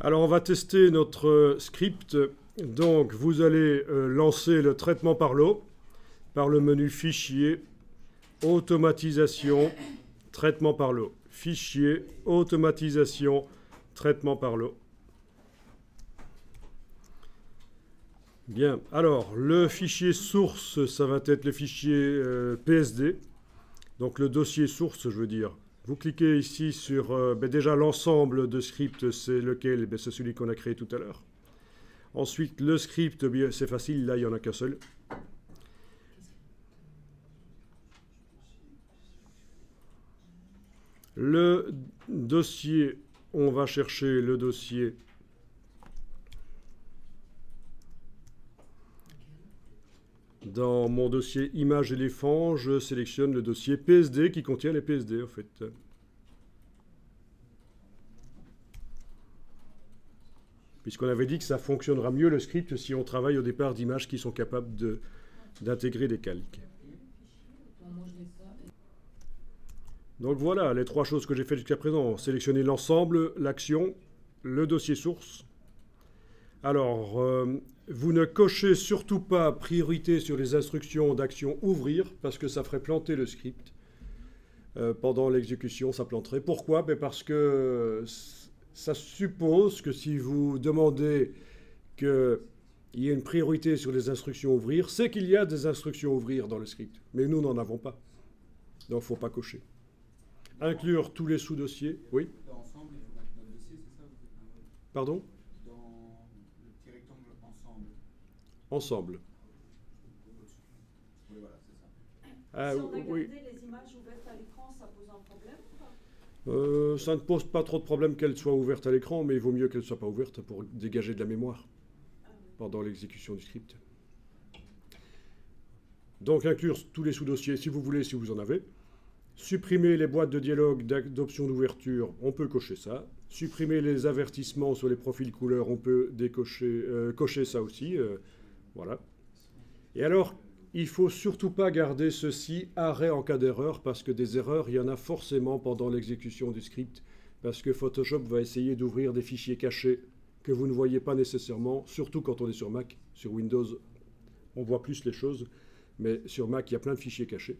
Alors, on va tester notre script. Donc, vous allez lancer le traitement par l'eau par le menu Fichier, Automatisation, Traitement par l'eau. Fichier, Automatisation, Traitement par l'eau. Bien, alors, le fichier source, ça va être le fichier PSD. Donc, le dossier source, je veux dire. Vous cliquez ici sur déjà l'ensemble de scripts, c'est lequel? C'est celui qu'on a créé tout à l'heure. Ensuite, le script, c'est facile, là il n'y en a qu'un seul. Le dossier, on va chercher le dossier dans mon dossier image éléphant, je sélectionne le dossier PSD qui contient les PSD en fait. Puisqu'on avait dit que ça fonctionnera mieux le script si on travaille au départ d'images qui sont capables d'intégrer des calques. Donc voilà les trois choses que j'ai faites jusqu'à présent. Sélectionner l'ensemble, l'action, le dossier source. Alors, vous ne cochez surtout pas priorité sur les instructions d'action ouvrir, parce que ça ferait planter le script. Pendant l'exécution, ça planterait. Pourquoi? Parce que ça suppose que si vous demandez qu'il y ait une priorité sur les instructions ouvrir, c'est qu'il y a des instructions ouvrir dans le script. Mais nous n'en avons pas. Donc, il ne faut pas cocher. Inclure tous les sous-dossiers. Oui? Dans ensemble, il faut mettre notre dossier, c'est ça? Pardon? Dans le petit rectangle ensemble. Ensemble. Oui, voilà, c'est ça. Ah, Si on a gardé oui. les images ouvertes à l'écran, ça pose un problème ou pas? Ça ne pose pas trop de problème qu'elle soit ouverte à l'écran, mais il vaut mieux qu'elle ne soit pas ouverte pour dégager de la mémoire pendant l'exécution du script. Donc inclure tous les sous-dossiers si vous voulez, si vous en avez. Supprimer les boîtes de dialogue d'options d'ouverture, on peut cocher ça. Supprimer les avertissements sur les profils couleurs, on peut cocher ça aussi. Voilà. Et alors, il ne faut surtout pas garder ceci arrêt en cas d'erreur, parce que des erreurs, il y en a forcément pendant l'exécution du script, parce que Photoshop va essayer d'ouvrir des fichiers cachés que vous ne voyez pas nécessairement, surtout quand on est sur Mac. Sur Windows, on voit plus les choses, mais sur Mac, il y a plein de fichiers cachés.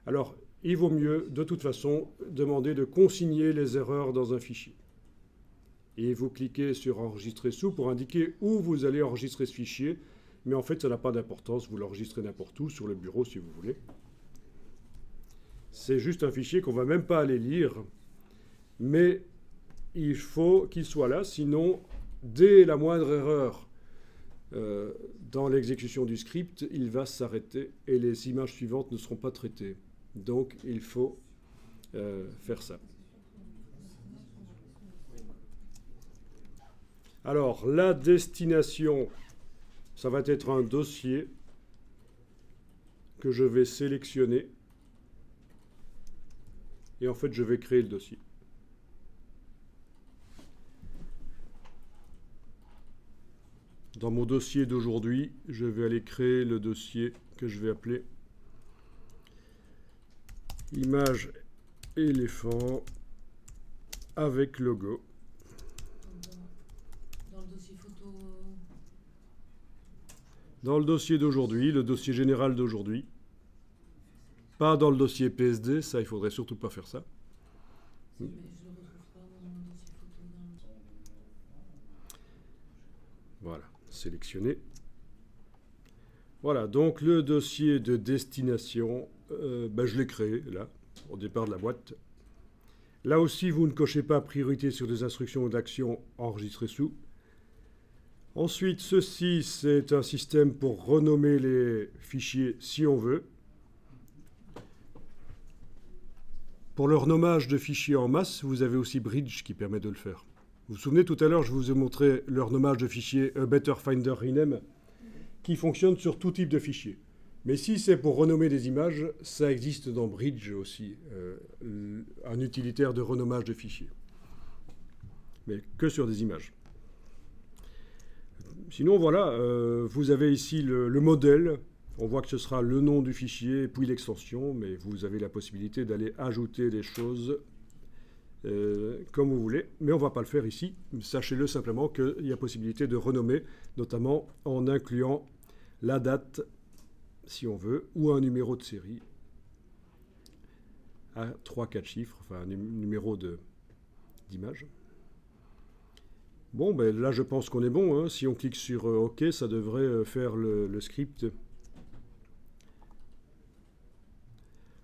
Alors, il vaut mieux, de toute façon, demander de consigner les erreurs dans un fichier. Et vous cliquez sur Enregistrer sous pour indiquer où vous allez enregistrer ce fichier. Mais en fait, ça n'a pas d'importance. Vous l'enregistrez n'importe où, sur le bureau si vous voulez. C'est juste un fichier qu'on ne va même pas aller lire. Mais il faut qu'il soit là. Sinon, dès la moindre erreur dans l'exécution du script, il va s'arrêter et les images suivantes ne seront pas traitées. Donc, il faut faire ça. Alors, la destination, ça va être un dossier que je vais sélectionner. Et en fait, je vais créer le dossier. Dans mon dossier d'aujourd'hui, je vais aller créer le dossier que je vais appeler Image éléphant avec logo. Dans le dossier photo. Dans le dossier d'aujourd'hui, le dossier général d'aujourd'hui. Pas dans le dossier PSD, ça, il faudrait surtout pas faire ça. Mais je le retrouve pas dans mon dossier photo. Voilà, sélectionner. Voilà, donc le dossier de destination, je l'ai créé, là, au départ de la boîte. Là aussi, vous ne cochez pas priorité sur des instructions ou d'actions enregistrées sous. Ensuite, ceci, c'est un système pour renommer les fichiers si on veut. Pour le renommage de fichiers en masse, vous avez aussi Bridge qui permet de le faire. Vous vous souvenez, tout à l'heure, je vous ai montré le renommage de fichiers Better Finder Rename qui fonctionne sur tout type de fichiers. Mais si c'est pour renommer des images, ça existe dans Bridge aussi, un utilitaire de renommage de fichiers. Mais que sur des images. Sinon, voilà, vous avez ici le modèle. On voit que ce sera le nom du fichier, puis l'extension, mais vous avez la possibilité d'aller ajouter des choses comme vous voulez, mais on ne va pas le faire ici. Sachez-le simplement qu'il y a possibilité de renommer, notamment en incluant la date, si on veut, ou un numéro de série à 3-4 chiffres, enfin un numéro d'image. Bon, ben là je pense qu'on est bon, hein. Si on clique sur OK, ça devrait faire le script.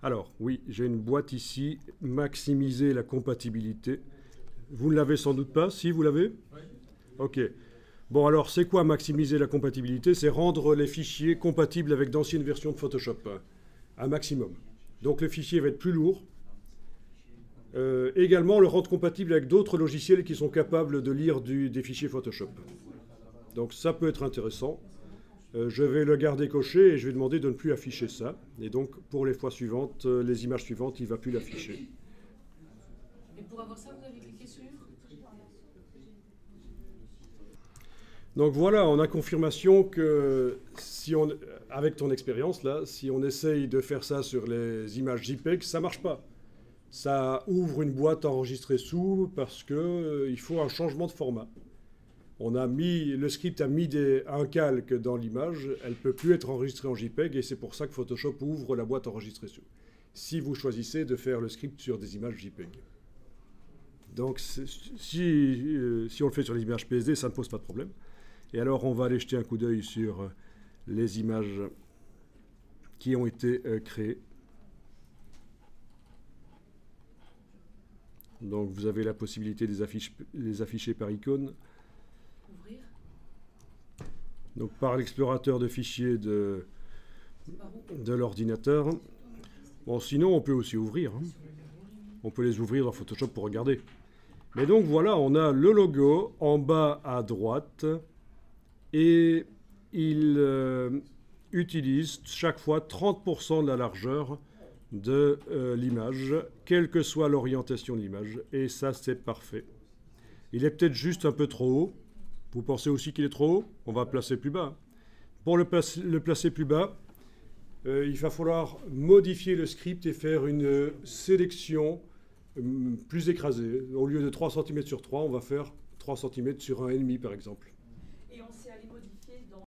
Alors, oui, j'ai une boîte ici, maximiser la compatibilité. Vous ne l'avez sans doute pas, si vous l'avez? Oui. OK. Bon, alors, c'est quoi maximiser la compatibilité? C'est rendre les fichiers compatibles avec d'anciennes versions de Photoshop, un maximum. Donc, le fichier va être plus lourd. Également, le rendre compatible avec d'autres logiciels qui sont capables de lire des fichiers Photoshop. Donc, ça peut être intéressant. Je vais le garder coché et je vais demander de ne plus afficher ça. Et donc, pour les fois suivantes, les images suivantes, il ne va plus l'afficher. Et pour avoir ça, vous avez cliqué sur? Donc voilà, on a confirmation que, avec ton expérience, là, si on essaye de faire ça sur les images JPEG, ça ne marche pas. Ça ouvre une boîte enregistrée sous parce qu'il faut un changement de format. Le script a mis un calque dans l'image, elle ne peut plus être enregistrée en JPEG et c'est pour ça que Photoshop ouvre la boîte enregistrée sous. Si vous choisissez de faire le script sur des images JPEG. Donc si on le fait sur les images PSD, ça ne pose pas de problème. Et alors on va aller jeter un coup d'œil sur les images qui ont été créées. Donc vous avez la possibilité de les afficher par icône. Ouvrir. Donc par l'explorateur de fichiers de l'ordinateur. Bon, sinon on peut aussi ouvrir. On peut les ouvrir dans Photoshop pour regarder. Mais donc voilà, on a le logo en bas à droite et il utilise chaque fois 30% de la largeur de l'image, quelle que soit l'orientation de l'image. Et ça, c'est parfait. Il est peut-être juste un peu trop haut. Vous pensez aussi qu'il est trop haut? On va le placer plus bas. Pour le placer plus bas, il va falloir modifier le script et faire une sélection plus écrasée. Au lieu de 3 cm sur 3, on va faire 3 cm sur 1,5 par exemple. Et on